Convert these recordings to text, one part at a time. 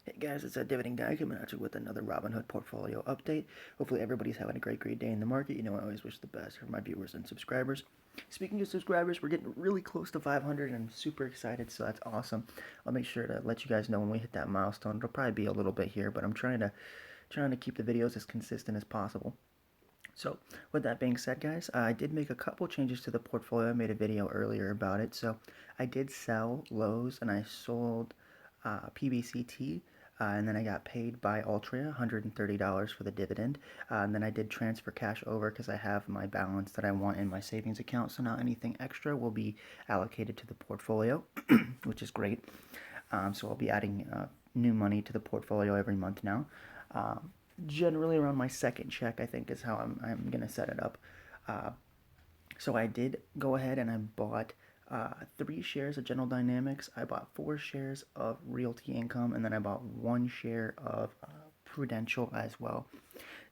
Hey guys, it's a Dividend guy coming at you with another Robinhood portfolio update. Hopefully everybody's having a great day in the market. You know I always wish the best for my viewers and subscribers. Speaking of subscribers, we're getting really close to 500 and I'm super excited, so that's awesome. I'll make sure to let you guys know when we hit that milestone. It'll probably be a little bit here, but I'm trying to keep the videos as consistent as possible. So, with that being said, guys, I did make a couple changes to the portfolio. I made a video earlier about it. So, I did sell Lowe's and I sold PBCT, and then I got paid by Altria $130 for the dividend. And then I did transfer cash over because I have my balance that I want in my savings account. So now anything extra will be allocated to the portfolio, which is great. So I'll be adding new money to the portfolio every month now. Generally around my second check, I think, is how I'm going to set it up. So I did go ahead and I bought 3 shares of General Dynamics. I bought 4 shares of Realty Income, and then I bought 1 share of Prudential as well.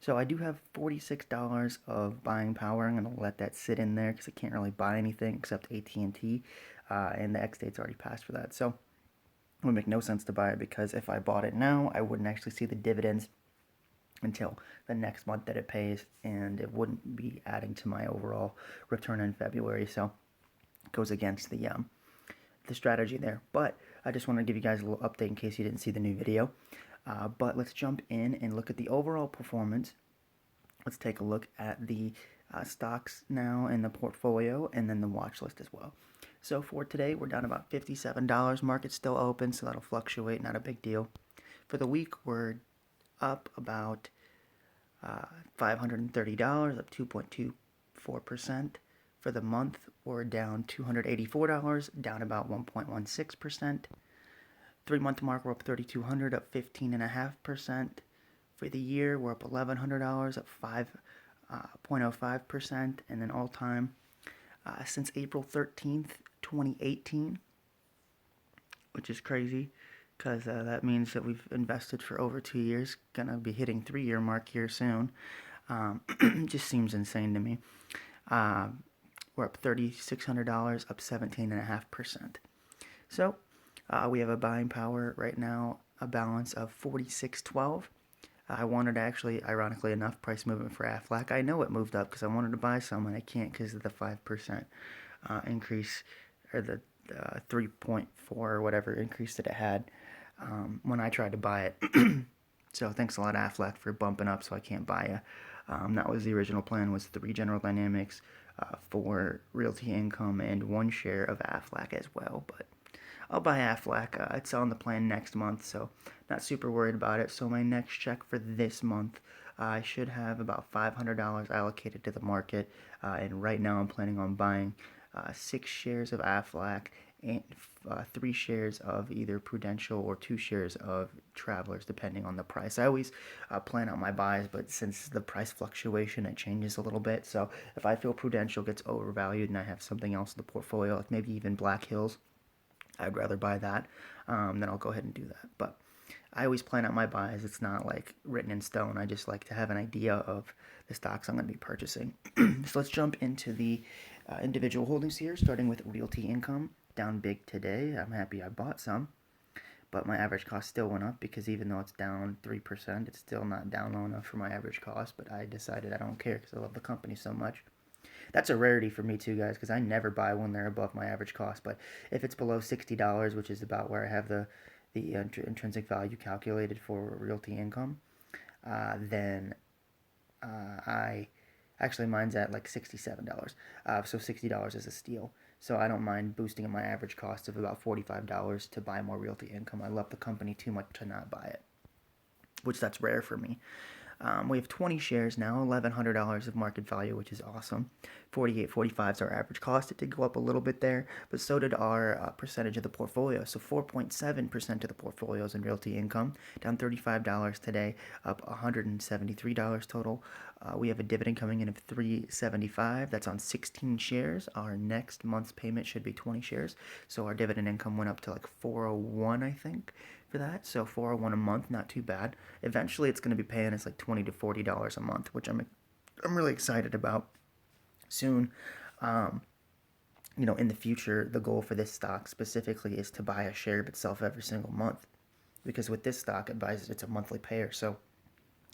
So I do have $46 of buying power. I'm going to let that sit in there because I can't really buy anything except AT&T, and the X date's already passed for that. So it would make no sense to buy it because if I bought it now, I wouldn't actually see the dividends until the next month that it pays, and it wouldn't be adding to my overall return in February. So it goes against the strategy there. But I just want to give you guys a little update in case you didn't see the new video. But let's jump in and look at the overall performance. Let's take a look at the stocks now in the portfolio and then the watch list as well. So for today, we're down about $57. Market's still open, so that'll fluctuate, not a big deal. For the week, we're up about $530, up 2.24%. For the month, we're down $284, down about 1.16%. 3-month mark, we're up $3,200, up 15.5%. For the year, we're up $1,100, up 5.05%. And then all time, since April 13th, 2018, which is crazy, because that means that we've invested for over 2 years, gonna be hitting 3-year mark here soon. Just seems insane to me. We're up $3,600, up 17.5%. So we have a buying power right now, a balance of $46.12. I wanted to actually, ironically enough, price movement for Aflac. I know it moved up because I wanted to buy some and I can't because of the 5% increase, or the 3.4 or whatever increase that it had when I tried to buy it. So thanks a lot, Aflac, for bumping up so I can't buy it. That was the original plan, was 3 General Dynamics, 4 Realty Income, and 1 share of Aflac as well. But I'll buy Aflac. It's on the plan next month, so not super worried about it. So my next check for this month, I should have about $500 allocated to the market, and right now I'm planning on buying 6 shares of Aflac and 3 shares of either Prudential or 2 shares of Travelers, depending on the price. I always plan out my buys, but since the price fluctuation, it changes a little bit. So if I feel Prudential gets overvalued and I have something else in the portfolio, like maybe even Black Hills, I'd rather buy that. Then I'll go ahead and do that. But I always plan out my buys. It's not like written in stone. I just like to have an idea of the stocks I'm going to be purchasing. So let's jump into the individual holdings here, starting with Realty Income. Down big today. I'm happy I bought some. But my average cost still went up because even though it's down 3%, it's still not down low enough for my average cost. But I decided I don't care because I love the company so much. That's a rarity for me too, guys, because I never buy when they're above my average cost. But if it's below $60, which is about where I have the intrinsic value calculated for Realty Income, then I actually, mine's at like $67. So $60 is a steal. So I don't mind boosting my average cost of about $45 to buy more Realty Income. I love the company too much to not buy it, which that's rare for me. We have 20 shares now, $1,100 of market value, which is awesome. 48.45 is our average cost. It did go up a little bit there, but so did our percentage of the portfolio. So 4.7% of the portfolio is in Realty Income, down $35 today, up $173 total. We have a dividend coming in of $3.75. That's on 16 shares. Our next month's payment should be 20 shares. So our dividend income went up to like $401, I think, for that. So $401 a month, not too bad. Eventually, it's going to be paying us like $20 to $40 a month, which I'm really excited about. Soon, in the future, the goal for this stock specifically is to buy a share of itself every single month. because with this stock, it's a monthly payer. So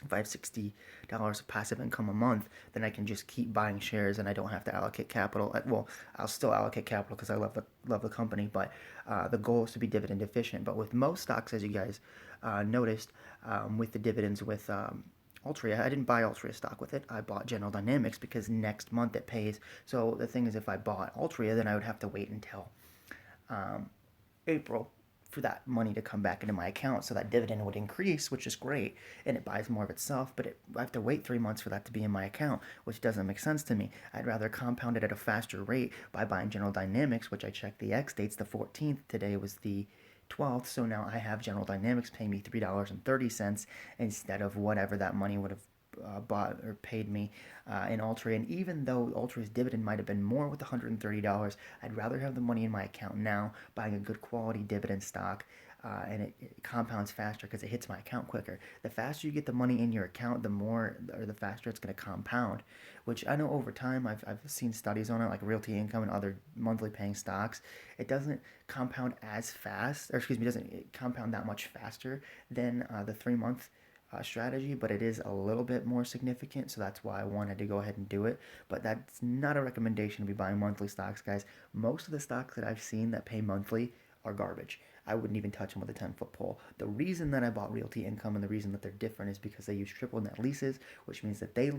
if I have $60 of passive income a month, then I can just keep buying shares and I don't have to allocate capital. Well, I'll still allocate capital because I love the company, but the goal is to be dividend efficient. But with most stocks, as you guys noticed, with the dividends with Altria, I didn't buy Altria stock with it. I bought General Dynamics because next month it pays. So the thing is, if I bought Altria, then I would have to wait until April for that money to come back into my account, so that dividend would increase, which is great, and it buys more of itself, but I have to wait 3 months for that to be in my account, which doesn't make sense to me. I'd rather compound it at a faster rate by buying General Dynamics, which I checked the X dates the 14th. Today was the 12th, so now I have General Dynamics paying me $3.30 instead of whatever that money would have bought or paid me in Altria. And even though Altria's dividend might have been more with $130, I'd rather have the money in my account now, buying a good quality dividend stock, and it compounds faster because it hits my account quicker. The faster you get the money in your account, the faster it's going to compound, which I know over time, I've seen studies on it, like Realty Income and other monthly paying stocks. It doesn't compound as fast, or excuse me, doesn't compound that much faster than the 3 month strategy, but it is a little bit more significant, so that's why I wanted to go ahead and do it. But that's not a recommendation to be buying monthly stocks, guys. Most of the stocks that I've seen that pay monthly are garbage. I wouldn't even touch them with a 10-foot pole. The reason that I bought Realty Income and the reason that they're different is because they use triple net leases, which means that they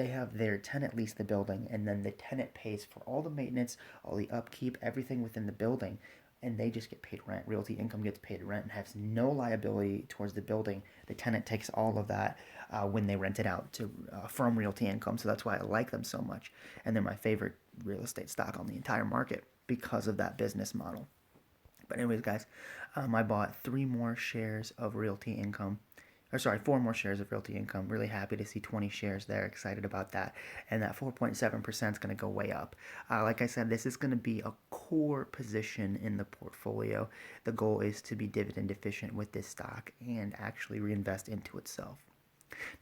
have their tenant lease the building, and then the tenant pays for all the maintenance, all the upkeep, everything within the building, and they just get paid rent. Realty Income gets paid rent and has no liability towards the building. The tenant takes all of that when they rent it out from Realty Income. So that's why I like them so much. And they're my favorite real estate stock on the entire market because of that business model. But anyways, guys, I bought 4 more shares of Realty Income. Really happy to see 20 shares there. Excited about that. And that 4.7% is going to go way up. Like I said, this is going to be a core position in the portfolio. The goal is to be dividend efficient with this stock and actually reinvest into itself.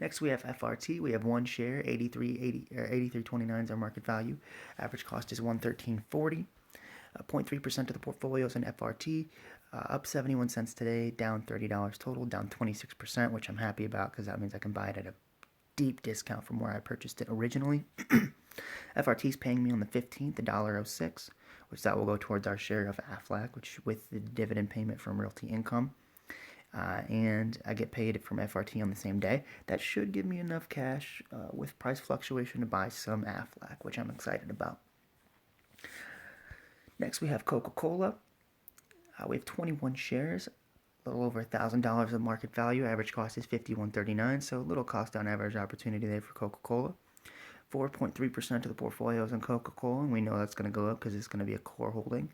Next, we have FRT. We have 1 share, 83.29 is our market value. Average cost is $113.40. 0.3% of the portfolio is in FRT, up 71 cents today, down $30 total, down 26%, which I'm happy about because that means I can buy it at a deep discount from where I purchased it originally. FRT is paying me on the 15th, $1.06, which that will go towards our share of Aflac, which with the dividend payment from Realty Income. And I get paid from FRT on the same day. That should give me enough cash with price fluctuation to buy some Aflac, which I'm excited about. Next, we have Coca-Cola. We have 21 shares, a little over $1,000 of market value. Average cost is $51.39, so a little cost on average opportunity there for Coca-Cola. 4.3% of the portfolio is in Coca-Cola, and we know that's going to go up because it's going to be a core holding.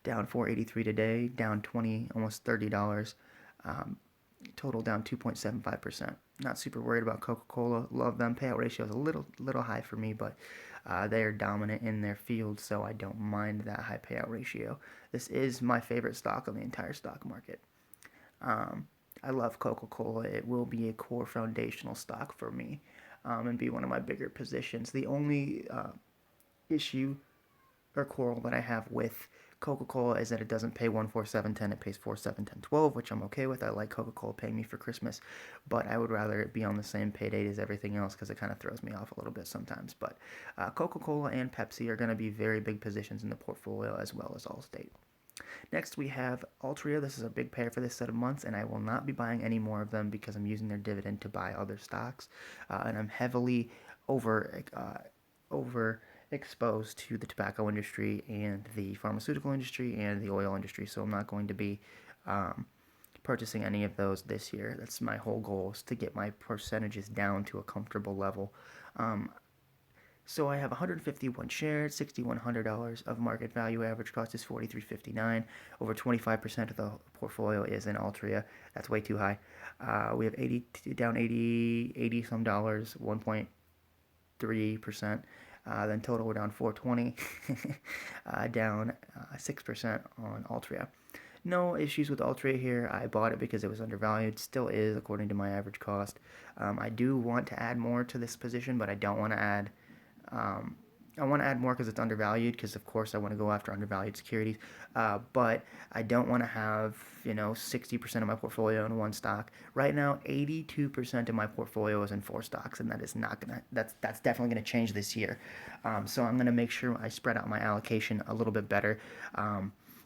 Down $4.83 today, down almost $30. Total down 2.75%. Not super worried about Coca-Cola. Love them. Payout ratio is a little high for me, but they are dominant in their field, so I don't mind that high payout ratio. This is my favorite stock on the entire stock market. I love Coca-Cola. It will be a core foundational stock for me and be one of my bigger positions. The only issue or quarrel that I have with Coca-Cola is that it doesn't pay 1, 4, 7, 10. It pays 4, 7, 10, 12, which I'm okay with. I like Coca-Cola paying me for Christmas, but I would rather it be on the same pay date as everything else because it kind of throws me off a little bit sometimes. But Coca-Cola and Pepsi are going to be very big positions in the portfolio, as well as Allstate. Next, we have Altria. This is a big pair for this set of months, and I will not be buying any more of them because I'm using their dividend to buy other stocks, and I'm heavily exposed to the tobacco industry and the pharmaceutical industry and the oil industry, so I'm not going to be purchasing any of those this year. That's my whole goal, is to get my percentages down to a comfortable level. So I have 151 shares, $6,100 of market value. Average cost is $43.59. Over 25% of the portfolio is in Altria. That's way too high. We have 80 some dollars, 1.3%. Then total we're down 420, down 6% on Altria. No issues with Altria here. I bought it because it was undervalued. Still is, according to my average cost. I do want to add more to this position, but I don't want to add I want to add more because it's undervalued, because of course I want to go after undervalued securities, but I don't want to have 60% of my portfolio in one stock. Right now, 82% of my portfolio is in four stocks, and that is not gonna that's definitely gonna change this year. So I'm gonna make sure I spread out my allocation a little bit better.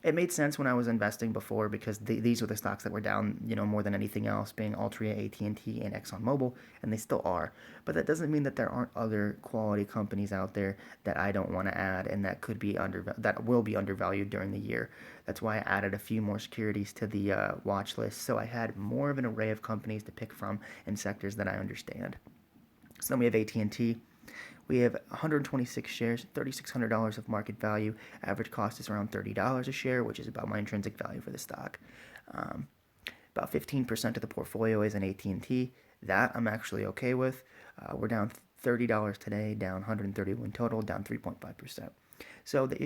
It made sense when I was investing before, because these were the stocks that were down, more than anything else, being Altria, AT&T, and ExxonMobil, and they still are. But that doesn't mean that there aren't other quality companies out there that I don't want to add, and that that will be undervalued during the year. That's why I added a few more securities to the watch list, so I had more of an array of companies to pick from in sectors that I understand. So then we have AT&T. We have 126 shares, $3,600 of market value. Average cost is around $30 a share, which is about my intrinsic value for the stock. About 15% of the portfolio is in AT&T. That I'm actually okay with. We're down $30 today, down 131 total, down 3.5%. So the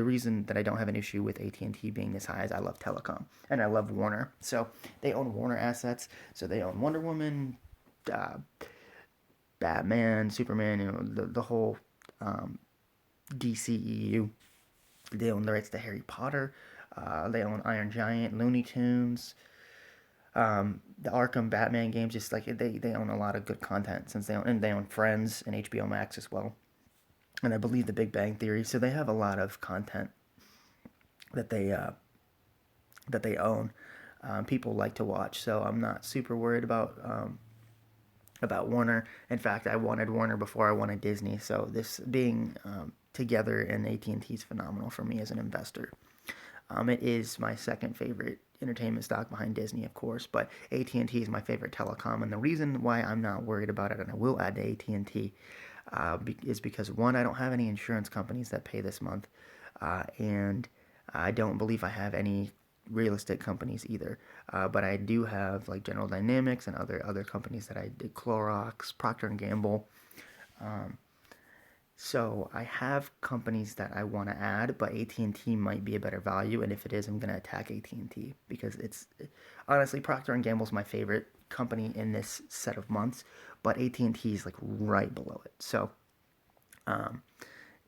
reason that I don't have an issue with AT&T being this high is I love telecom and I love Warner. So they own Warner assets. So they own Wonder Woman, Batman, Superman, the whole DCEU. They own the rights to Harry Potter. They own Iron Giant, Looney Tunes, the Arkham Batman games. Just like they own a lot of good content, since they own Friends and HBO Max as well, and I believe The Big Bang Theory. So they have a lot of content that they own. People like to watch, so I'm not super worried about Warner. In fact, I wanted Warner before I wanted Disney. So this being together in AT&T is phenomenal for me as an investor. It is my second favorite entertainment stock behind Disney, of course, but AT&T is my favorite telecom. And the reason why I'm not worried about it, and I will add to AT&T, is because, one, I don't have any insurance companies that pay this month, and I don't believe I have any real estate companies either, but I do have like General Dynamics and other companies that I did, Clorox, Procter and Gamble. So I have companies that I want to add, but AT&T might be a better value, and if it is, I'm going to attack AT&T, because it's honestly, Procter and Gamble is my favorite company in this set of months, but AT&T is like right below it. So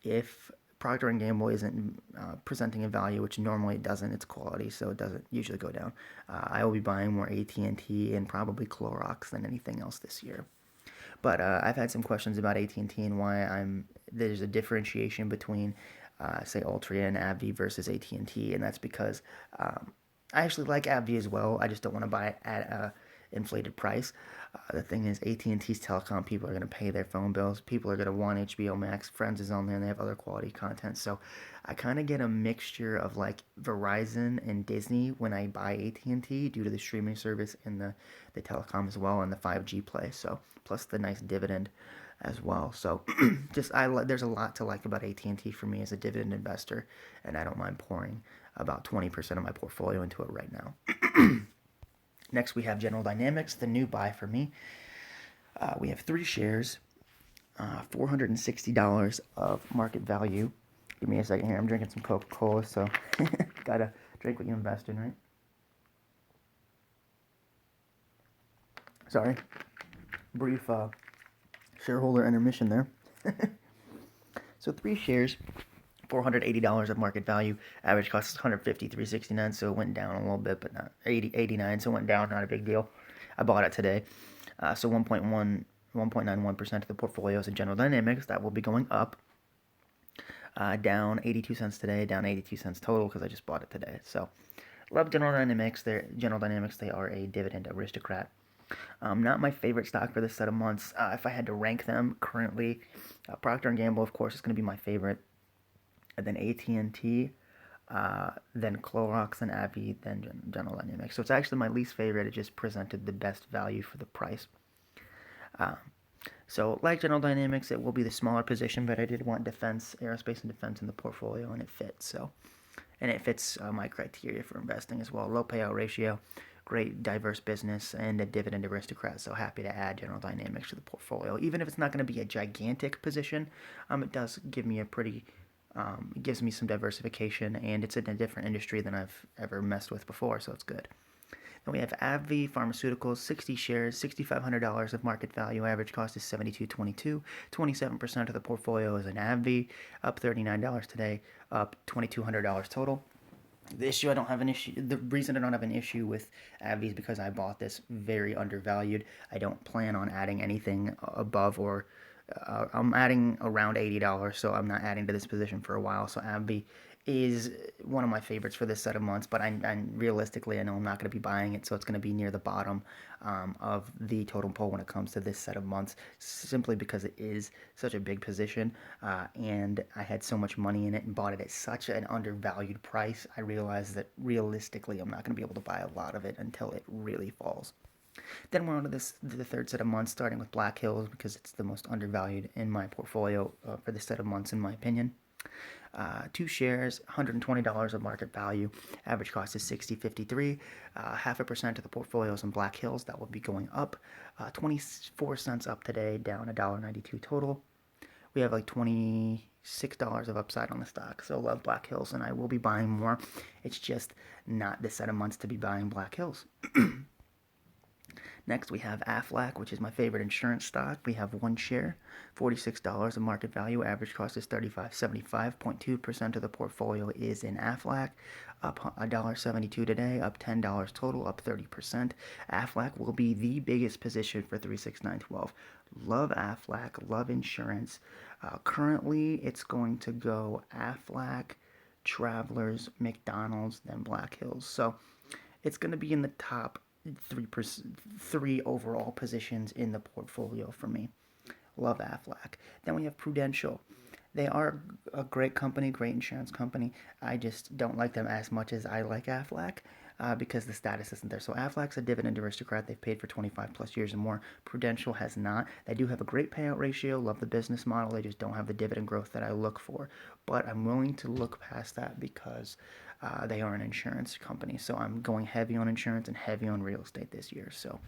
if Procter and Gamble isn't presenting a value, which normally it doesn't, it's quality, so it doesn't usually go down. I will be buying more AT&T and probably Clorox than anything else this year. But I've had some questions about AT&T and why there's a differentiation between, say, Altria and Avv versus AT&T, and that's because I actually like Avv as well. I just don't want to buy it at a inflated price. The thing is, AT&T's telecom, people are going to pay their phone bills. People are going to want HBO Max. Friends is on there, and they have other quality content. So I kind of get a mixture of like Verizon and Disney when I buy AT&T, due to the streaming service and the telecom as well, and the 5G play. So plus the nice dividend as well. So there's a lot to like about AT&T for me as a dividend investor, and I don't mind pouring about 20% of my portfolio into it right now. Next, we have General Dynamics, the new buy for me. We have 3 shares, $460 of market value. Give me a second here. I'm drinking some Coca-Cola, so gotta drink what you invest in, right? Sorry. Brief shareholder intermission there. So 3 shares, $480 of market value. Average cost is $153.69, so it went down a little bit, but not 89, so it went down, not a big deal. I bought it today. So 1.91% of the portfolio is in General Dynamics. That will be going up. Down 82 cents today, down 82 cents total, because I just bought it today. So love General Dynamics. They are a dividend aristocrat. Not my favorite stock for this set of months. If I had to rank them currently, Procter and Gamble, of course, is going to be my favorite. And then AT&T, then Clorox, then Avv, then General Dynamics. So it's actually my least favorite. It just presented the best value for the price. So like General Dynamics, it will be the smaller position, but I did want aerospace and defense in the portfolio, and it fits. And it fits my criteria for investing as well. Low payout ratio, great diverse business, and a dividend aristocrat. So happy to add General Dynamics to the portfolio. Even if it's not going to be a gigantic position, it does give me it gives me some diversification, and it's in a different industry than I've ever messed with before, so it's good. Then we have Avv Pharmaceuticals, 60 shares, $6,500 of market value. Average cost is $72.22. 27% of the portfolio is in Avv, up $39 today, up $2,200 total. The issue I don't have an issue. The reason I don't have an issue with Avv is because I bought this very undervalued. I don't plan on adding anything above or I'm adding around $80, so I'm not adding to this position for a while. So Avv is one of my favorites for this set of months, but I realistically I know I'm not going to be buying it, so it's going to be near the bottom of the totem pole when it comes to this set of months, simply because it is such a big position, and I had so much money in it and bought it at such an undervalued price. I realized that realistically I'm not going to be able to buy a lot of it until it really falls. Then we're on to the third set of months, starting with Black Hills because it's the most undervalued in my portfolio for this set of months, in my opinion. 2 shares, $120 of market value. Average cost is $60.53. 0.5% of the portfolio is in Black Hills. That will be going up. 24 cents up today, down $1.92 total. We have like $26 of upside on the stock. So love Black Hills, and I will be buying more. It's just not this set of months to be buying Black Hills. Next, we have Aflac, which is my favorite insurance stock. We have 1 share, $46 of market value. Average cost is $35.75. 0.2% of the portfolio is in Aflac, up $1.72 today, up $10 total, up 30%. Aflac will be the biggest position for 36912. Love Aflac, love insurance. Currently, it's going to go Aflac, Travelers, McDonald's, then Black Hills. So it's going to be in the top three overall positions in the portfolio for me. Love Aflac. Then we have Prudential. They are a great company, great insurance company. I just don't like them as much as I like Aflac because the status isn't there. So Aflac's a dividend aristocrat. They've paid for 25 plus years and more. Prudential has not. They do have a great payout ratio. Love the business model. They just don't have the dividend growth that I look for. But I'm willing to look past that because they are an insurance company. So I'm going heavy on insurance and heavy on real estate this year. So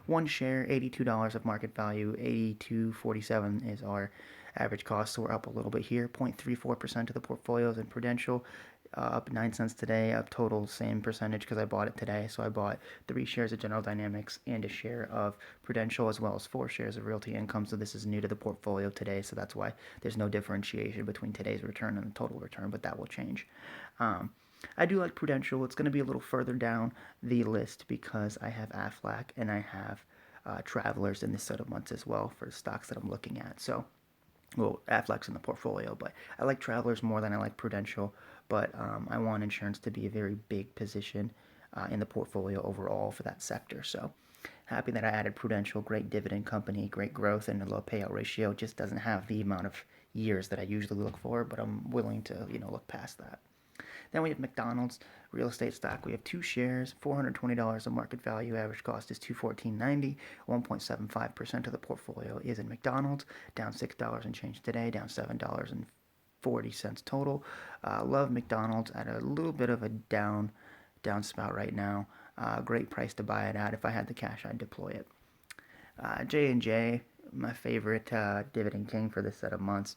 1 share, $82 of market value, $82.47 is our average cost. So we're up a little bit here. 0.34% of the portfolios in Prudential, up 9 cents today, up total same percentage because I bought it today. So I bought 3 shares of General Dynamics and a share of Prudential, as well as 4 shares of Realty Income. So this is new to the portfolio today, so that's why there's no differentiation between today's return and the total return, but that will change. I do like Prudential. It's going to be a little further down the list because I have Aflac and I have Travelers in this set of months as well for stocks that I'm looking at. So, well, Aflac's in the portfolio, but I like Travelers more than I like Prudential. But I want insurance to be a very big position in the portfolio overall for that sector. So happy that I added Prudential. Great dividend company, great growth, and a low payout ratio. Just doesn't have the amount of years that I usually look for, but I'm willing to look past that. Then we have McDonald's, real estate stock. We have 2 shares, $420 of market value. Average cost is $214.90. 1.75% of the portfolio is in McDonald's, down $6 and change today, down $7.40 total. Love McDonald's at a little bit of a down spout right now. Great price to buy it at. If I had the cash, I'd deploy it. J&J, my favorite dividend king for this set of months.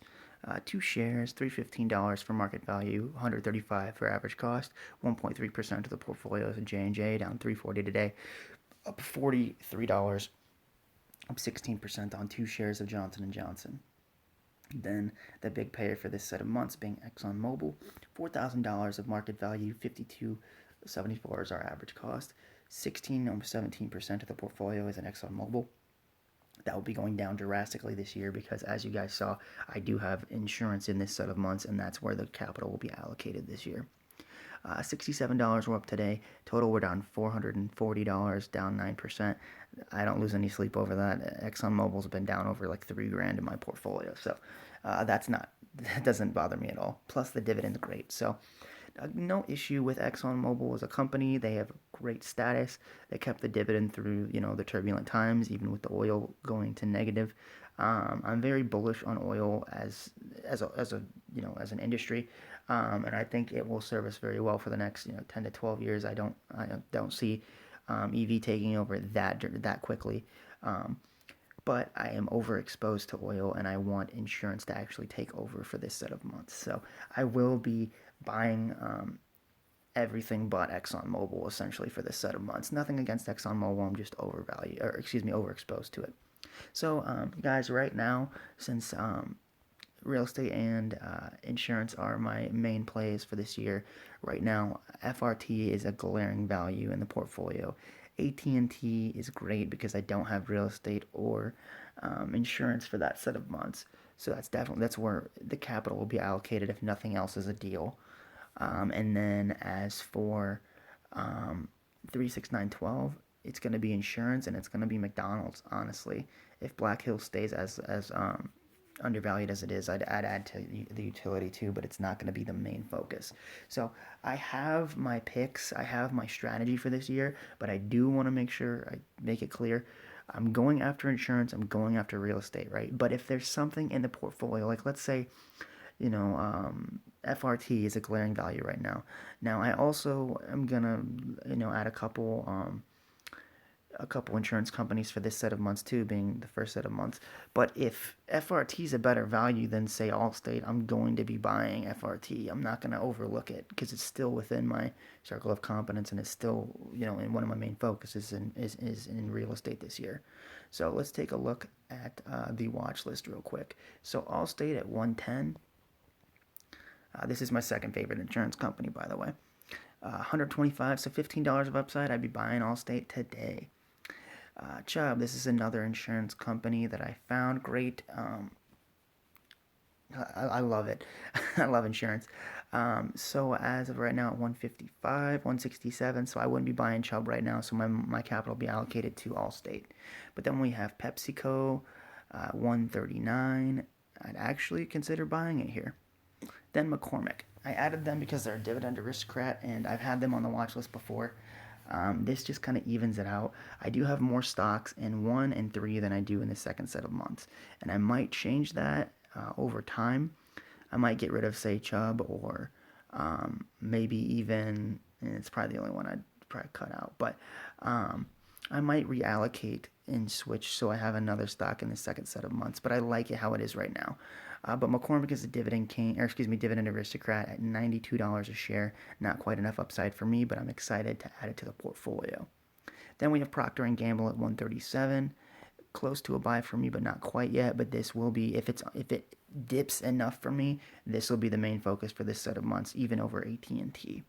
2 shares, $315 for market value, $135 for average cost. 1.3% of the portfolio is in J&J, down $340 today, up $43, up 16% on 2 shares of Johnson & Johnson. Then the big payer for this set of months being ExxonMobil, $4,000 of market value, $52.74 is our average cost. 17% of the portfolio is in ExxonMobil. That will be going down drastically this year because, as you guys saw, I do have insurance in this set of months, and that's where the capital will be allocated this year. $67 we're up today. Total, we're down $440, down 9%. I don't lose any sleep over that. ExxonMobil's been down over like $3,000 in my portfolio, so that doesn't bother me at all. Plus, the dividend's great, so no issue with ExxonMobil as a company. They have great status. They kept the dividend through the turbulent times, even with the oil going to negative. I'm very bullish on oil as an industry, and I think it will serve us very well for the next 10 to 12 years. I don't see EV taking over that quickly. But I am overexposed to oil, and I want insurance to actually take over for this set of months. So I will be buying everything but ExxonMobil essentially for this set of months. Nothing against ExxonMobil, I'm just overexposed to it. So, guys, right now, since real estate and insurance are my main plays for this year, right now, FRT is a glaring value in the portfolio. AT&T is great because I don't have real estate or insurance for that set of months. So that's where the capital will be allocated if nothing else is a deal. And then as for 36912, it's going to be insurance and it's going to be McDonald's, honestly. If Black Hills stays as undervalued as it is, I'd add to the utility too, but it's not going to be the main focus. So I have my picks, I have my strategy for this year, but I do want to make sure I make it clear. I'm going after insurance, I'm going after real estate, right? But if there's something in the portfolio, like let's say, FRT is a glaring value right now. Now I also am gonna, add a couple insurance companies for this set of months too, being the first set of months. But if FRT is a better value than say Allstate, I'm going to be buying FRT. I'm not going to overlook it because it's still within my circle of competence and it's still, in one of my main focuses is in real estate this year. So let's take a look at the watch list real quick. So Allstate at 110. This is my second favorite insurance company, by the way. 125, so $15 of upside. I'd be buying Allstate today. Chubb, this is another insurance company that I found great. I love it. I love insurance. So as of right now at 155, 167, so I wouldn't be buying Chubb right now, so my capital will be allocated to Allstate. But then we have PepsiCo, 139. I'd actually consider buying it here. Then McCormick. I added them because they're a dividend aristocrat, and I've had them on the watch list before. This just kind of evens it out. I do have more stocks in 1 and 3 than I do in the second set of months, and I might change that over time. I might get rid of, say, Chubb, or maybe even, and it's probably the only one I'd probably cut out, but I might reallocate and switch so I have another stock in the second set of months, but I like it how it is right now. But McCormick is a dividend aristocrat at $92 a share. Not quite enough upside for me, but I'm excited to add it to the portfolio. Then we have Procter and Gamble at 137. Close to a buy for me, but not quite yet. But this will be, if it dips enough for me, this will be the main focus for this set of months, even over AT&T.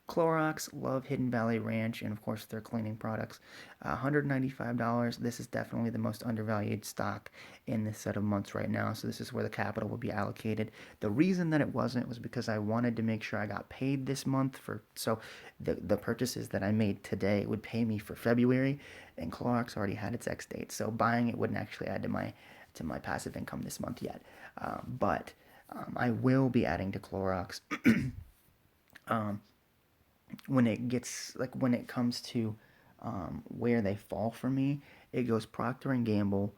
Clorox, love Hidden Valley Ranch, and of course their cleaning products. $195. This is definitely the most undervalued stock in this set of months right now, so this is where the capital will be allocated. The reason that it wasn't was because I wanted to make sure I got paid this month so the purchases that I made today would pay me for February, and Clorox already had its X date, so buying it wouldn't actually add to my passive income this month yet. But I will be adding to Clorox. When it comes to where they fall for me, it goes Procter and Gamble,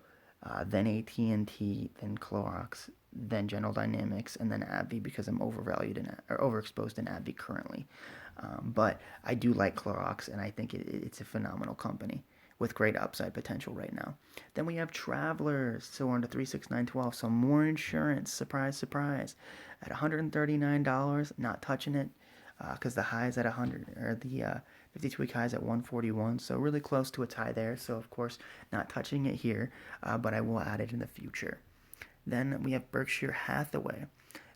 then AT&T, then Clorox, then General Dynamics, and then AbbVie because I'm overexposed in AbbVie currently. But I do like Clorox, and I think it's a phenomenal company with great upside potential right now. Then we have Travelers, so we're on to 36912, so more insurance, surprise, surprise, at $139, not touching it. Because the high is at 100, or the 52-week high is at 141, so really close to a tie there. So of course, not touching it here, but I will add it in the future. Then we have Berkshire Hathaway.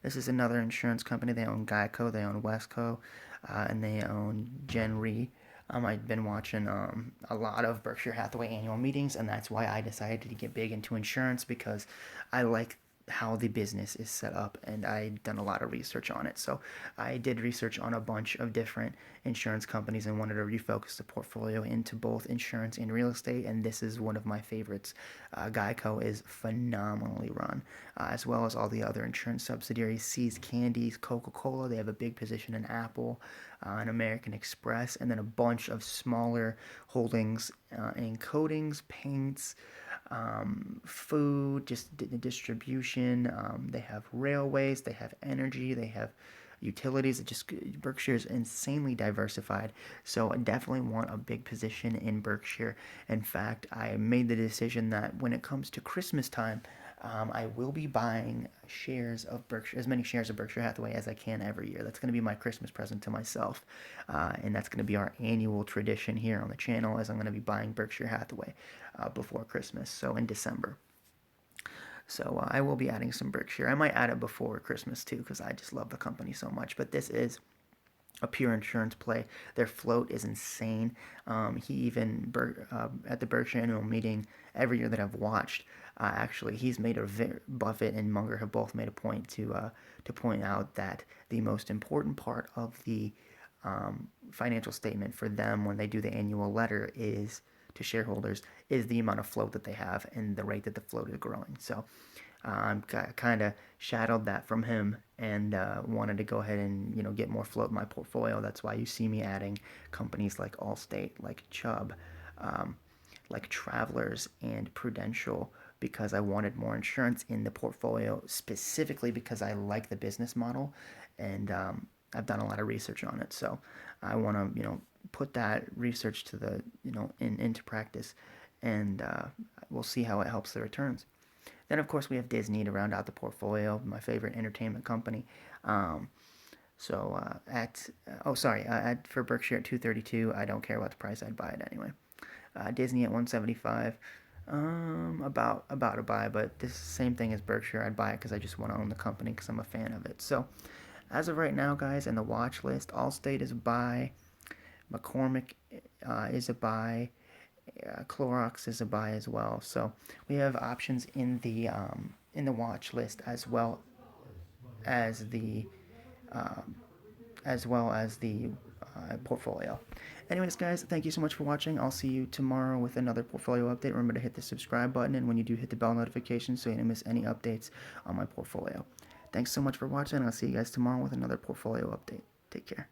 This is another insurance company. They own Geico, they own Wesco, and they own Gen Re. I've been watching a lot of Berkshire Hathaway annual meetings, and that's why I decided to get big into insurance, because I like how the business is set up, and I've done a lot of research on it. So I did research on a bunch of different insurance companies and wanted to refocus the portfolio into both insurance and real estate, and this is one of my favorites. Geico is phenomenally run, as well as all the other insurance subsidiaries. See's Candies, Coca-Cola, they have a big position in Apple, and American Express, and then a bunch of smaller holdings in coatings, paints, food, just distribution. They have railways, they have energy, they have utilities. Berkshire is insanely diversified, so I definitely want a big position in Berkshire. In fact, I made the decision that when it comes to Christmas time, I will be buying shares of Berkshire, as many shares of Berkshire Hathaway as I can every year. That's going to be my Christmas present to myself, and that's going to be our annual tradition here on the channel, as I'm going to be buying Berkshire Hathaway before Christmas, so in December. So I will be adding some Berkshire. I might add it before Christmas too, because I just love the company so much. But this is a pure insurance play. Their float is insane. He even at the Berkshire annual meeting every year that I've watched, actually, he's made Buffett and Munger have both made a point to point out that the most important part of the financial statement for them when they do the annual letter is to shareholders is the amount of float that they have and the rate that the float is growing. So I'm kind of shadowed that from him and wanted to go ahead and get more float in my portfolio. That's why you see me adding companies like Allstate, like Chubb, like Travelers and Prudential, because I wanted more insurance in the portfolio, specifically because I like the business model, and I've done a lot of research on it. So I want to put that research to the into practice, and we'll see how it helps the returns. Then, of course, we have Disney to round out the portfolio, my favorite entertainment company. For Berkshire at 232, I don't care about the price, I'd buy it anyway. Disney at 175, about a buy, but this same thing as Berkshire, I'd buy it because I just want to own the company because I'm a fan of it. So, as of right now, guys, in the watch list, Allstate is a buy, McCormick is a buy, Clorox is a buy as well. So we have options in the watch list as well as the portfolio. Anyways, guys, thank you so much for watching. I'll see you tomorrow with another portfolio update. Remember to hit the subscribe button, and when you do, hit the bell notification so you don't miss any updates on my portfolio. Thanks so much for watching. I'll see you guys tomorrow with another portfolio update. Take care.